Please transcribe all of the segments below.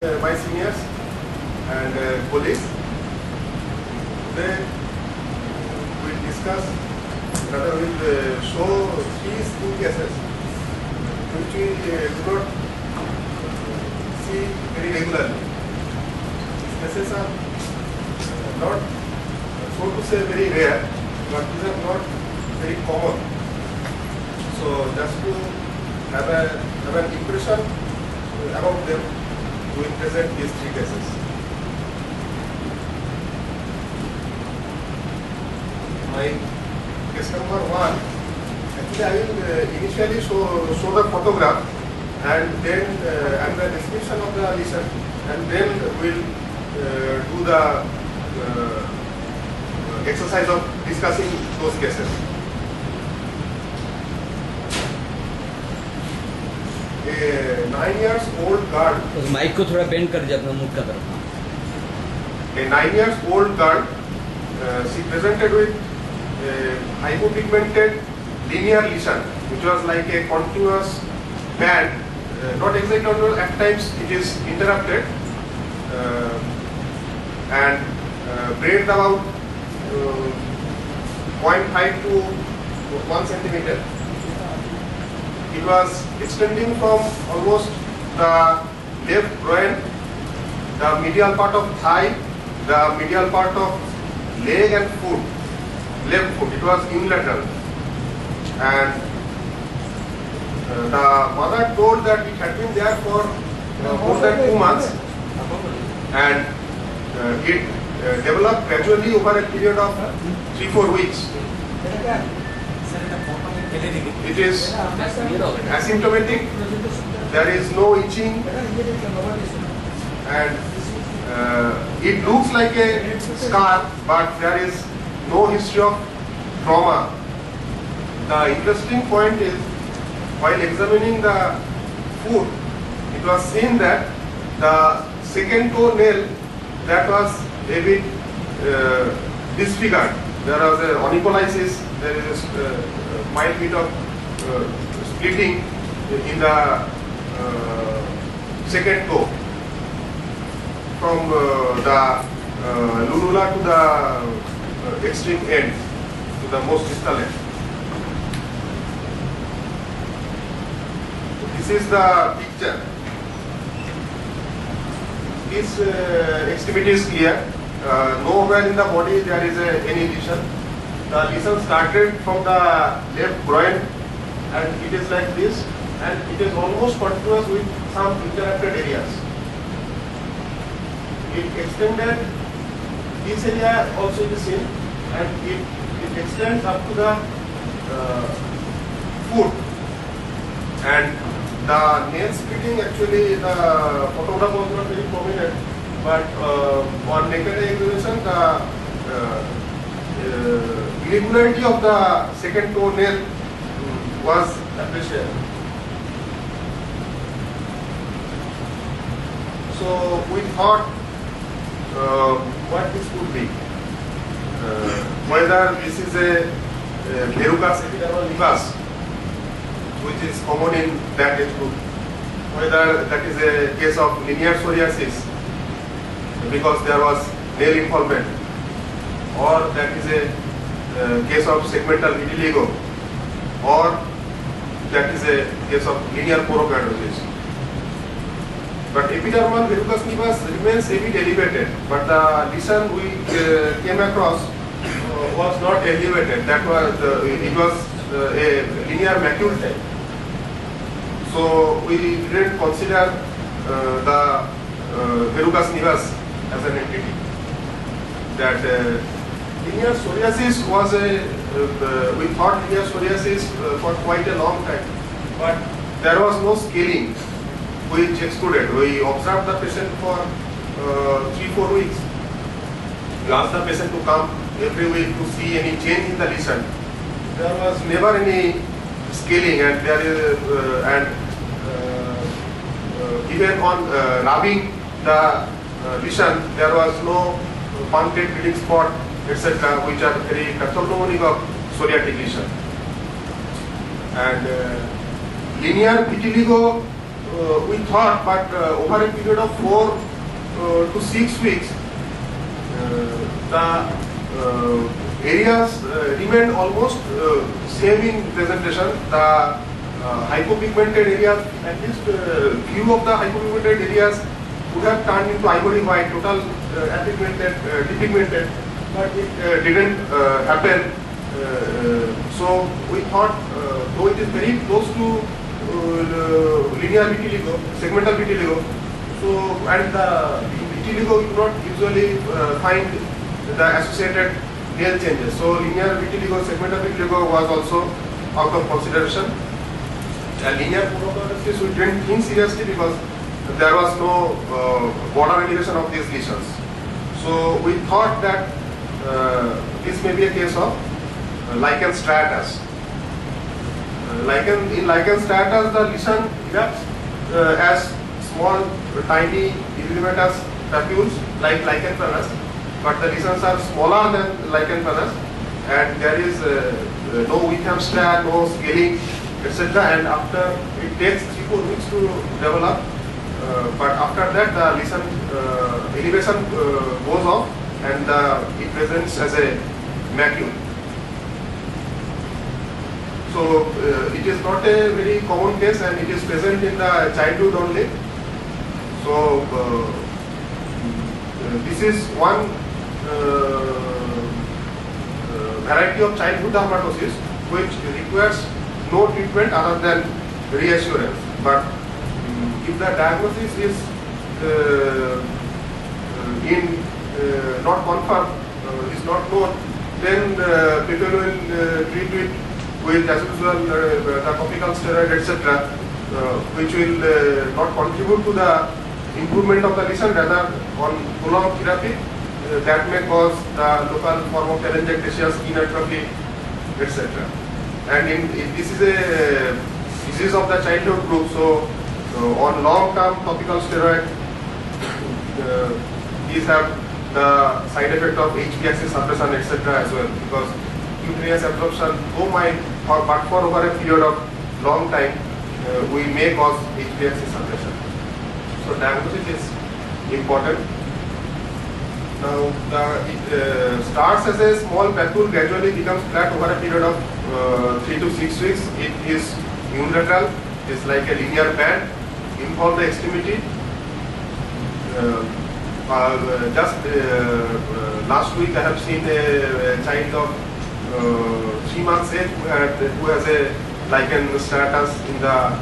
My seniors and colleagues, today we will discuss, rather we will show three school cases which we do not see very regularly. These cases are not, so to say, very rare, but these are not very common. So just to have an impression about them, we will present these three cases. My case number one, actually I will initially show the photograph and then and the description of the lesion, and then we will do the exercise of discussing those cases. A 9-year-old girl. उस mic को थोड़ा bend कर दिया अपना मुख का तरफ. A 9-year-old girl, she presented with a hypopigmented linear lesion, which was like a continuous band, not exactly continuous, at times it is interrupted and breadth about 0.5 to 1 centimeter. It was extending from almost the left groin, the medial part of thigh, the medial part of leg and foot, left foot. It was unilateral, and the mother told that it had been there for more than 2 months, and it developed gradually over a period of 3-4 weeks. It is asymptomatic, there is no itching, and it looks like a scar, but there is no history of trauma. The interesting point is, while examining the foot, it was seen that the second toe nail that was a bit disfigured. There was a onycholysis, there is a mild bit of splitting in the second toe from the lunula to the extreme end, to the most distal end. This is the picture. This extremity is clear. Nowhere in the body there is any lesion. The lesion started from the left groin and it is like this, and it is almost continuous with some interrupted areas. It extended, this area also is seen, and it extends up to the foot, and the nail splitting, actually the photograph was not very prominent, but on naked examination the irregularity of the second toe nail was appreciated. So we thought what this could be, whether this is a verrucous epidermal nevus, which is common in that age group, whether that is a case of linear psoriasis because there was nail involvement, or that is a case of segmental vitiligo, or that is a case of linear porokeratosis. But epidermal verrucous nevus remains a bit elevated, but the lesion we came across was not elevated. That was it was a linear macule type. So we didn't consider the verrucous nevus as an entity. That linear psoriasis was we thought linear psoriasis for quite a long time, but there was no scaling which excluded. We observed the patient for 3-4 weeks. We asked the patient to come every week to see any change in the lesion. There was never any scaling, and there is even on rubbing the lesion, there was no punctate bleeding spot, etc., which are very pathognomonic of psoriatic lesion. And linear vitiligo we thought, but over a period of 4 to 6 weeks, the areas remained almost same in presentation. The hypopigmented areas, at least few of the hypopigmented areas would have turned into ivory white, total apigmented, depigmented, but it didn't happen. So we thought, though it is very close to linear vitiligo, segmental vitiligo, so and the vitiligo you not usually find the associated nail changes. So linear vitiligo, segmental vitiligo was also out of consideration. Linear porokeratosis we didn't think seriously because there was no border elevation of these lesions. So we thought that this may be a case of lichen striatus. In lichen striatus, the lesion erupts as small, tiny, erythematous papules like lichen planus, but the lesions are smaller than lichen planus, and there is no Wickham striae, no scaling, etc. And after it takes 3-4 weeks to develop, but after that the lesion elevation goes off and it presents as a macule. So it is not a very common case and it is present in the childhood only. So this is one variety of childhood dermatosis which requires no treatment other than reassurance. But if the diagnosis is not confirmed, is not known, then people will treat it with as usual the topical steroid, etc., which will not contribute to the improvement of the lesion, rather on prolonged therapy that may cause the local form of telangiectasia, skin atrophy, etc. And this is a disease of the childhood group, so on long-term topical steroid, these have the side effect of HPXC suppression, etc. as well, because cutaneous absorption, though but for over a period of long time, we may cause HPXC suppression. So diagnosis is important. Now it starts as a small papule, gradually becomes flat over a period of 3 to 6 weeks. It is unilateral, it is like a linear band, involve the extremity. Just last week I have seen a child of 3 months age who has a lichen striatus in the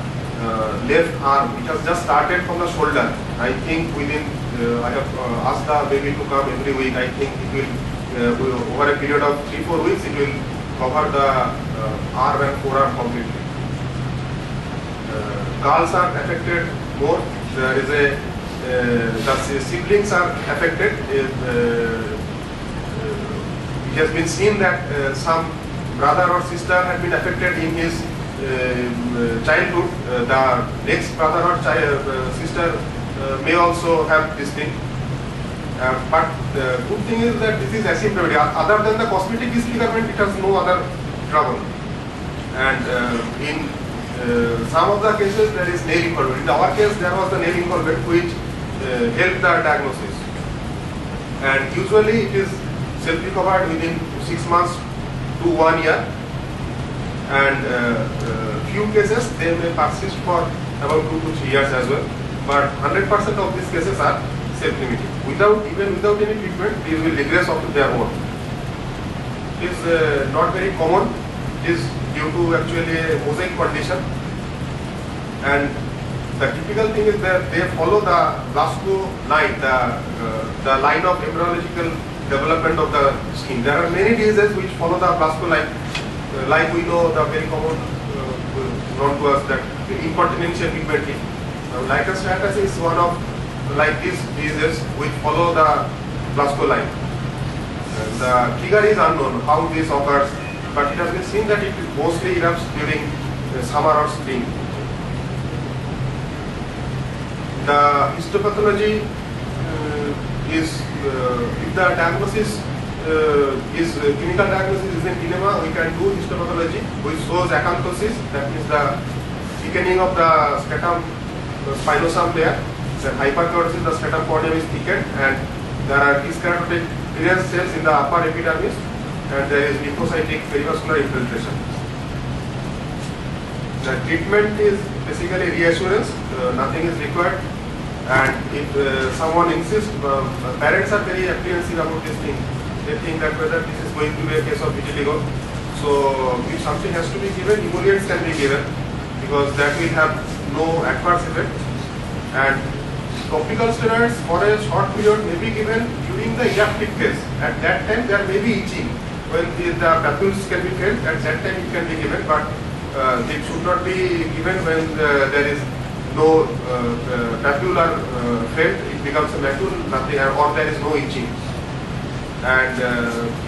left arm. It has just started from the shoulder. I think within, I have asked the baby to come every week. I think it will, over a period of 3-4 weeks, it will cover the arm and forearm completely. Galls are affected more. There is a, the siblings are affected. It has been seen that some brother or sister had been affected in his childhood. The next brother or sister may also have this thing. But the good thing is that this is asymptomatic. Other than the cosmetic disfigurement, it has no other trouble. And in some of the cases, there is nail involvement. In our case, there was the nail involvement which helped the diagnosis. And usually, it is self-recovered within 6 months to 1 year. And few cases, they may persist for about 2 to 3 years as well. But 100% of these cases are self-limited. Even without any treatment, these will regress up to their own. It is not very common. It is due to actually a mosaic condition. And the typical thing is that they follow the Blasko line, the line of embryological development of the skin. There are many diseases which follow the Blasko line. Like we know the very common known to us, that incontinential pigmenting. Lichen striatus is one of like these diseases which follow the Blasko line. And the trigger is unknown how this occurs, but it has been seen that it mostly erupts during summer or spring. The histopathology is, if the diagnosis is clinical diagnosis is in enema, we can do histopathology which shows acanthosis, that means the thickening of the stratum spinosum layer. Then hyperkeratosis, the stratum corneum is thickened, and there are dyskeratotic clearance cells in the upper epidermis, and there is lymphocytic perivascular infiltration. The treatment is basically reassurance, nothing is required, and if someone insists, parents are very apprehensive about this thing. They think that whether this is going to be a case of vitiligo. So if something has to be given, emollients can be given, because that will have no adverse effect. And topical steroids for a short period may be given during the eruptive phase. At that time there may be itching. When the papules can be felt, at that time it can be given, but it should not be given when there is no papule are felt. It becomes a macule, nothing, or there is no itching. And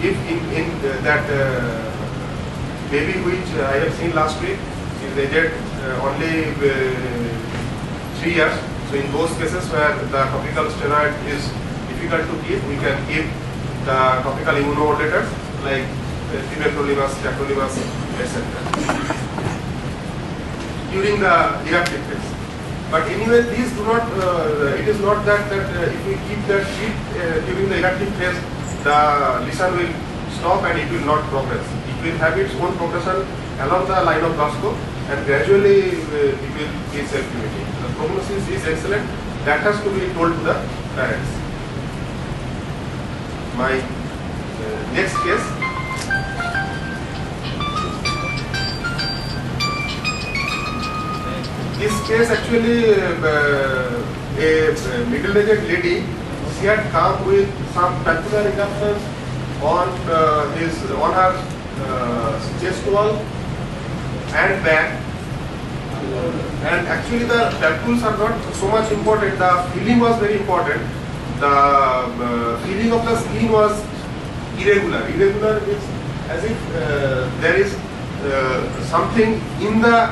if in that baby which I have seen last week is aged only 3 years, so in those cases where the topical steroid is difficult to give, we can give the topical immunomodulators like tebentolimus, tacrolimus, etc. during the eruptive phase. But anyway, these do not. It is not that if we keep that sheet during the eruptive phase, the lesion will stop and it will not progress. It will have its own progression along the line of Glasgow, and gradually it will be self-limiting. The prognosis is excellent. That has to be told to the parents. My next case. This case actually a middle-aged lady. She had come with some papular eruptions on her chest wall and back, and actually the papules are not so much important. The feeling was very important. The feeling of the skin was irregular. Irregular means as if there is something in the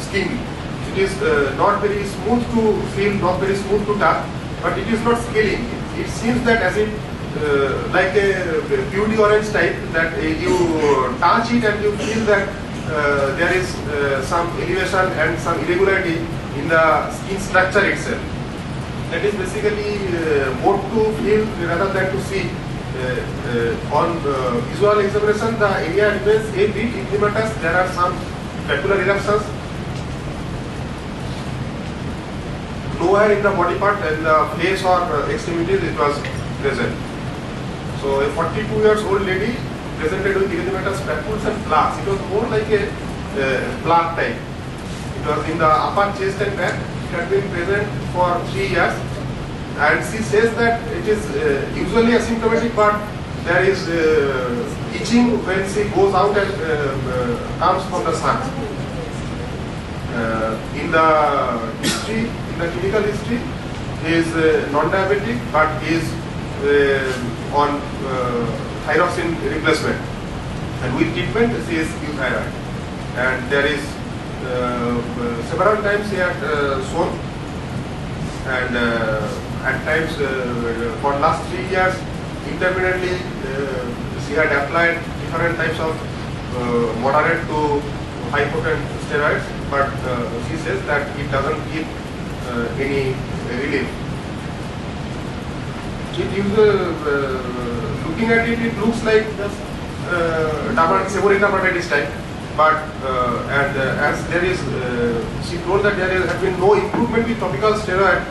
skin. It is not very smooth to feel, not very smooth to touch, but it is not scaling. It seems that as if like a beauty orange type, that you touch it and you feel that there is some elevation and some irregularity in the skin structure itself. That is basically more to feel rather than to see. On visual examination, the area remains a bit edematous. There are some papular eruptions. Nowhere in the body part and the face or extremities it was present. So a 42 years old lady presented with erythematous papules and plaques. It was more like a plaque type. It was in the upper chest and back. It had been present for 3 years, and she says that it is usually asymptomatic, but there is itching when she goes out and comes from the sun. In the history, in the clinical history, he is non-diabetic, but he is on thyroxine replacement, and with treatment she is euthyroid. And there is several times he had shown, and at times for last 3 years intermittently she had applied different types of moderate to high potent steroids, but she says that it doesn't give any relief. Looking at it, it looks like just seborrheic dermatitis type, but as there is, she told that there has been no improvement with topical steroid.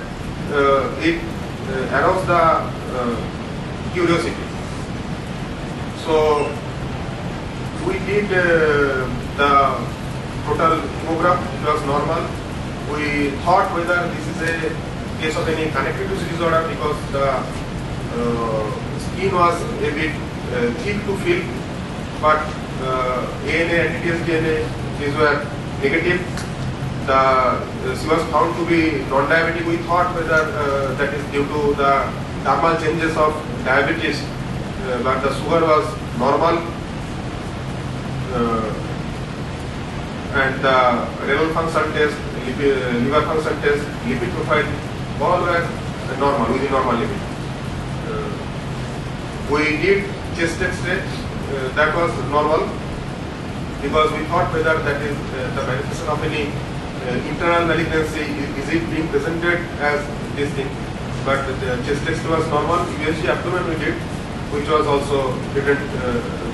It aroused the curiosity. So we did the total hemogram. It was normal. We thought whether this is a case of any connective tissue disorder, because the skin was a bit thick to feel, but ANA, anti-TS DNA, these were negative. She was found to be non-diabetic. We thought whether that is due to the dermal changes of diabetes, but the sugar was normal, and the renal function test, liver function test, lipid profile, all were normal, within normal limit. We did chest X-ray, that was normal, because we thought whether that is the manifestation of any internal malignancy, is it being presented as this thing? But the chest X was normal. USG abdomen we did, which was also didn't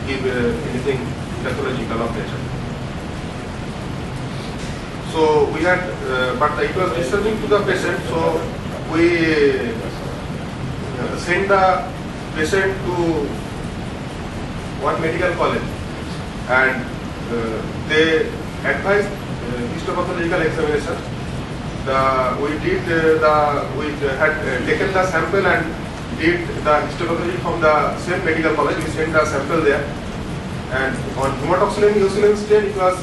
give anything pathological of nature. So we had, but it was disturbing to the patient. So we sent the patient to one medical college, and they advised histopathological examination. We had taken the sample and did the histopathology from the same medical college. We sent the sample there, and on hematoxylin eosinase stain, it was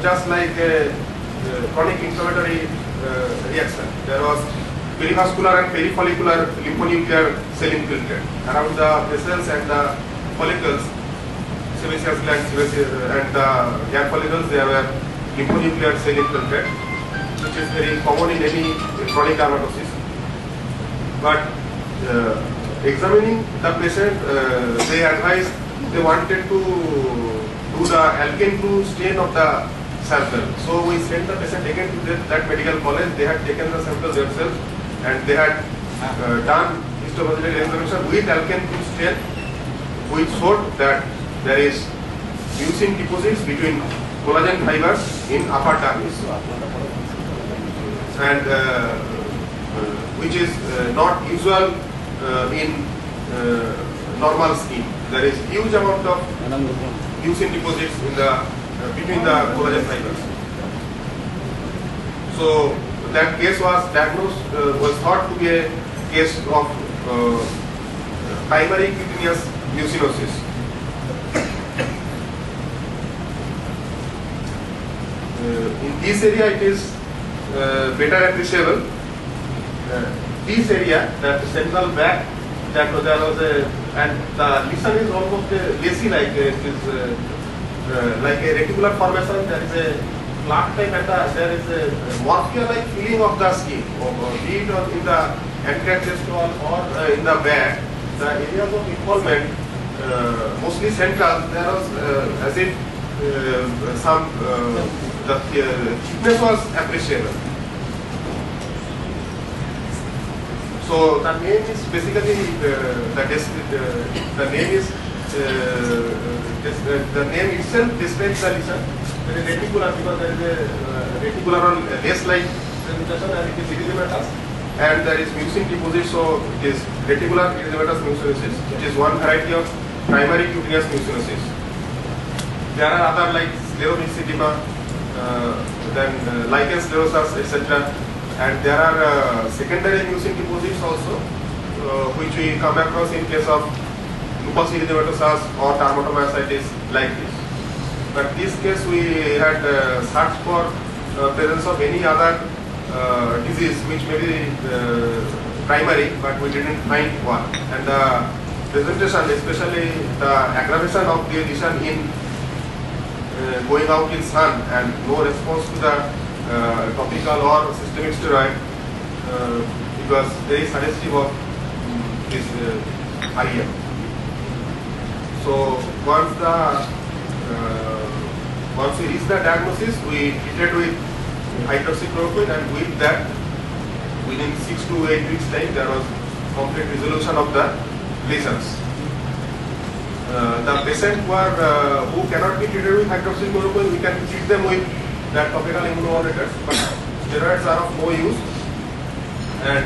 just like a chronic inflammatory reaction. There was perivascular and perifollicular lymphonuclear cell infiltrate around the vessels and the follicles, sebaceous glands and the hair follicles. There were lymphonuclear cell infiltrate, which is very common in any chronic dermatosis. But examining the patient, they advised, they wanted to do the alkane blue stain of the sample. So we sent the patient again to that medical college. They had taken the sample themselves, and they had done histopathological examination with alkane blue stain, which showed that there is mucin deposits between collagen fibers in upper dermis, and which is not usual in normal skin. There is huge amount of mucin deposits in the between the collagen fibers. So that case was diagnosed, was thought to be a case of primary cutaneous mucinosis. In this area it is better appreciable. This area, that central back, that there was a, and the lesion is almost lacy like it is like a reticular formation. There is a plaque type, and there is a morphia-like feeling of the skin, be it in the anterior chest wall or in the back. The areas of involvement, mostly central, there was as if some the thickness was appreciable. So the name is basically the name itself describes the lesion. There is reticular, because there is a reticular or lace-like presentation, and it is erythematous, and there is mucin deposit. So it is reticular erythematous mucinosis, which is one variety of primary cutaneous mucinosis. There are other like scleromyxedema, then lichen sclerosus, etc. And there are secondary mucin deposits also, which we come across in case of lupus erythematosus or dermatomyositis like this. But this case we had searched for presence of any other disease which may be primary, but we didn't find one. And the presentation, especially the aggravation of the lesion in going out in sun and no response to the topical or systemic steroid, it was very suggestive of this IEM. So once we reached the diagnosis, we treated with hydroxychloroquine, and with that, within 6 to 8 weeks time, there was complete resolution of the lesions. The patient who cannot be treated with hydroxychloroquine, we can treat them with that topical immunomodulators, but steroids are of no use, and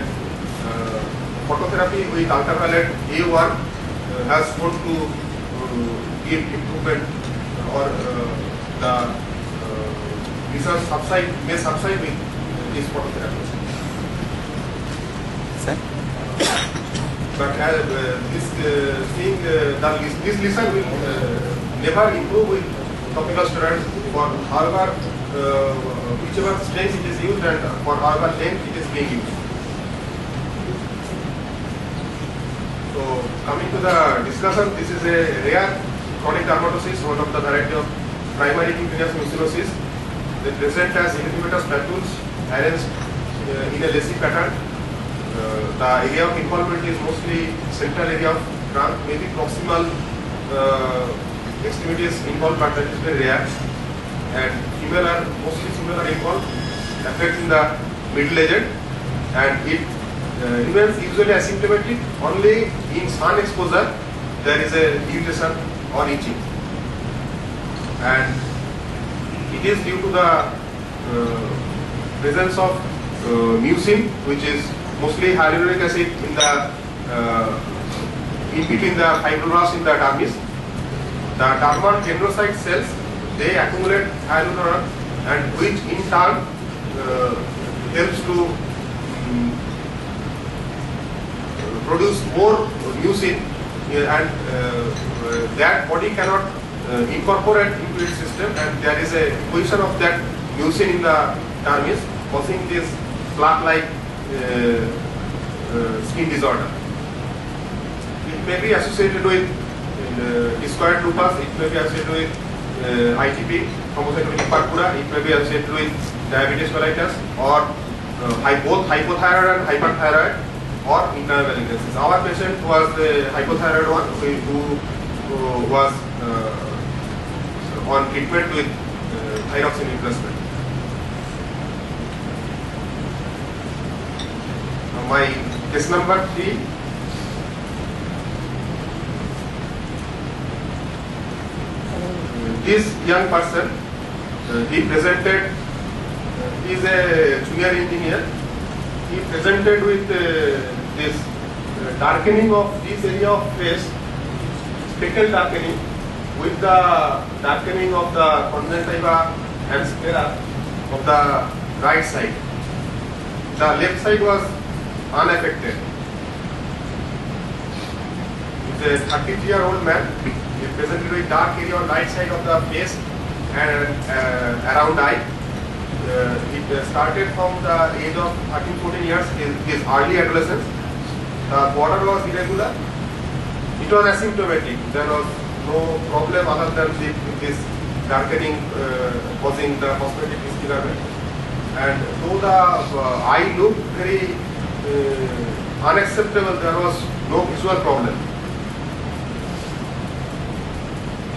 phototherapy with ultraviolet A1 has shown to give improvement, or the lesions may subside with this phototherapy. Sir? But this lesion will never improve with topical steroids, for however whichever strength it is used and for however length it is being used. So coming to the discussion, this is a rare chronic dermatosis, one of the variety of primary cutaneous mucinosis. They present as erythematous papules arranged in a lacy pattern. The area of involvement is mostly central area of trunk, maybe proximal extremities involved, but that is very rare. And mostly female are involved. affects in the middle agent, and it remains usually asymptomatic. Only in sun exposure there is a irritation or itching, and it is due to the presence of mucin, which is mostly hyaluronic acid in the in between the fibroblasts in the dermis. The dermal dendrocyte cells, they accumulate hyaluronan, and which in turn helps to produce more mucin, and that body cannot incorporate into its system, and there is a position of that mucin in the dermis, causing this plaque-like skin disorder. It may be associated with discoid lupus, it may be associated with ITP, thrombocytopenic purpura, it may be associated with diabetes mellitus, or both hypothyroid and hyperthyroid, or internal malignancies. Our patient was the hypothyroid one who was on treatment with thyroxine replacement. My case number 3. This young person, he presented, he is a junior engineer. He presented with this darkening of this area of face, speckle darkening, with the darkening of the conjunctiva and sclera of the right side. The left side was unaffected. He is a 33-year-old man. He presented with dark area on right side of the face and around eye. It started from the age of 13-14 years, his early adolescence. The border was irregular. It was asymptomatic. There was no problem other than this darkening causing the cosmetic disfigurement. And though the eye looked very unacceptable, there was no visual problem.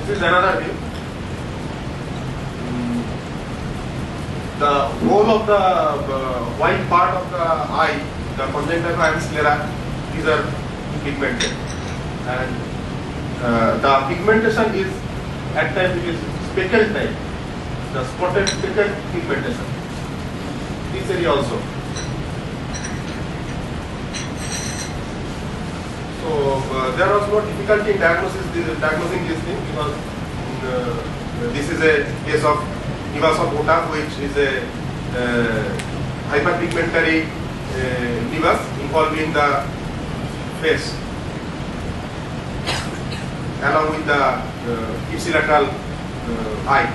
This is another view. The whole of the white part of the eye, the conjunctiva and sclera, these are pigmented, and the pigmentation is at times it is speckled type, the spotted speckled pigmentation. This area also. So there was no difficulty in diagnosing this thing, because this is a case of nevus of Ota, which is a hyperpigmentary nevus involving the face along with the ipsilateral eye.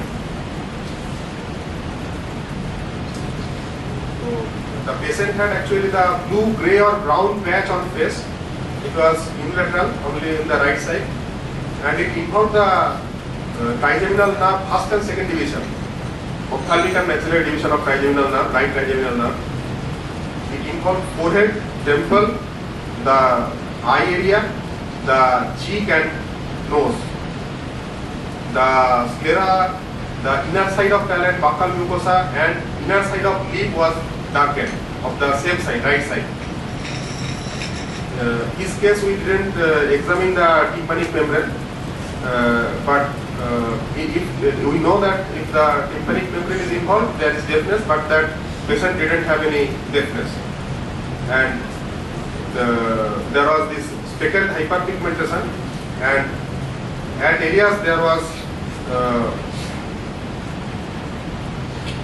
So the patient had actually the blue, grey or brown patch on face. It was unilateral, only in the right side, and it involved the trigeminal nerve first and second division, ophthalmic and maxillary division of trigeminal nerve, right trigeminal nerve. It involved forehead, temple, the eye area, the cheek and nose. The sclera, the inner side of palate, buccal mucosa, and inner side of lip was darkened of the same side, right side. His case, we didn't examine the tympanic membrane, but we know that if the tympanic membrane is involved, there is deafness, but that patient didn't have any deafness. And there was this speckled hyperpigmentation, and at areas there was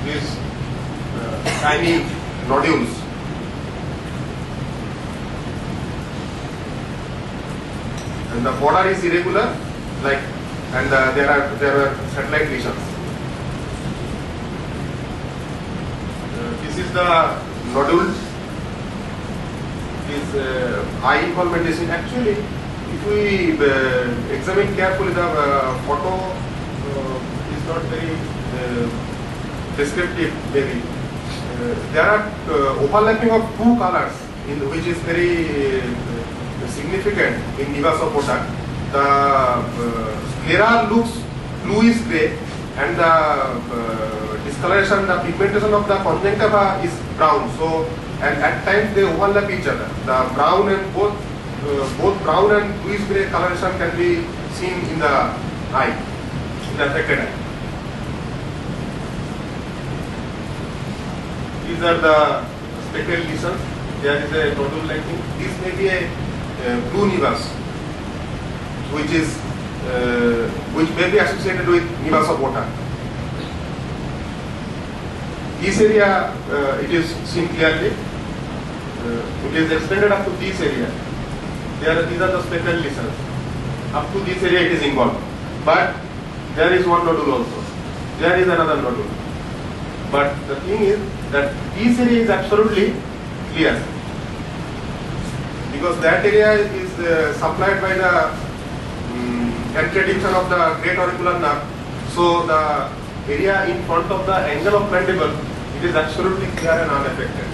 these tiny nodules. And the border is irregular, like, and there were satellite lesions. This is the nodule. This eye involvement is actually, if we examine carefully, the photo is not very descriptive. Maybe there are overlapping of two colors, which is very significant in nevus of Ota. The sclera looks bluish grey, and the discoloration, the pigmentation of the conjunctiva is brown. So, and at times they overlap each other. The brown and both brown and bluish grey coloration can be seen in the eye, in the affected eye. These are the spectral lesions. There is a nodule lightning. This may be a blue nevus, which may be associated with nevus of water. This area, it is seen clearly. It is extended up to this area. These are the spectral lesions. Up to this area it is involved. But there is one nodule also. There is another nodule. But the thing is that this area is absolutely clear. Because that area is supplied by the contradiction of the great auricular nerve. So the area in front of the angle of mandible, it is absolutely clear and unaffected.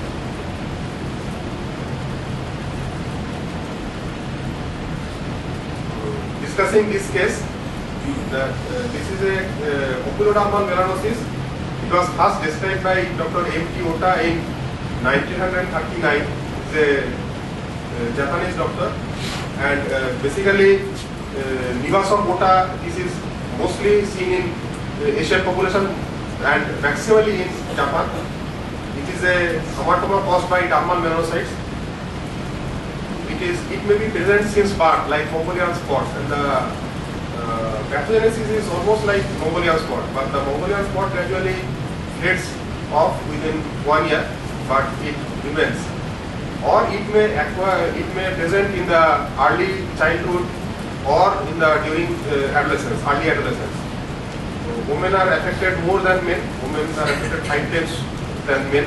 Discussing this case, this is a oculodermal melanosis. It was first described by Dr. M.T. Ota in 1939. He is a Japanese doctor, and basically nevus of Ota, this is mostly seen in Asian population and maximally in Japan. It is a hamartoma caused by dermal melanocytes. It may be present since birth, like Mongolian spot, and the pathogenesis is almost like Mongolian spot, but the Mongolian spot gradually fades off within 1 year, but it remains. Or it may present in the early childhood or in the during adolescence, early adolescence. Women are affected more than men. Women are affected 5 times than men.